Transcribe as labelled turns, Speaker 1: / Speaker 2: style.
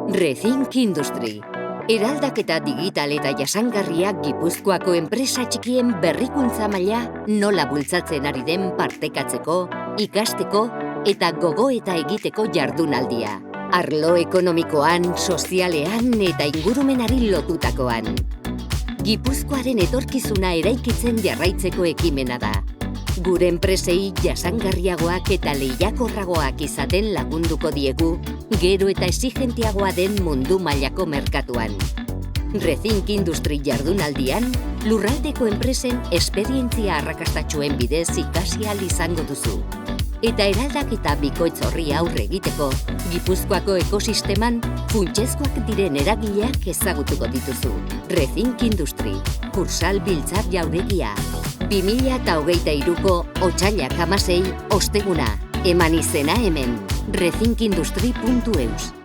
Speaker 1: Rethink Industry. Eraldaketa digital eta jasangarriak Gipuzkoako enpresa txikien berrikuntza maila nola bultzatzen ari den partekatzeko, ikasteko eta gogoeta egiteko jardunaldia. Arlo ekonomikoan, sozialean eta ingurumenari lotutakoan. Gipuzkoaren etorkizuna eraikitzen jarraitzeko ekimena da. Gure enpresei jasangarriagoak eta lehiakorragoak izaten lagunduko diegu, gero eta exigentiagoa den mundu mailako merkatuan. Rethink Industry jardunaldian, lurraldeko enpresen esperientzia arrakastatxuen bidez ikasi ahal izango duzu. Eta eraldaketa bikoitz horri aurre egiteko, Gipuzkoako ekosisteman funtsezkoak diren eragileak ezagutuko dituzu. Rethink Industry, Kursal Biltzar Jauregia. 2023ko otsailak 16, osteguna. Eman izena hemen, rethinkindustry.eus.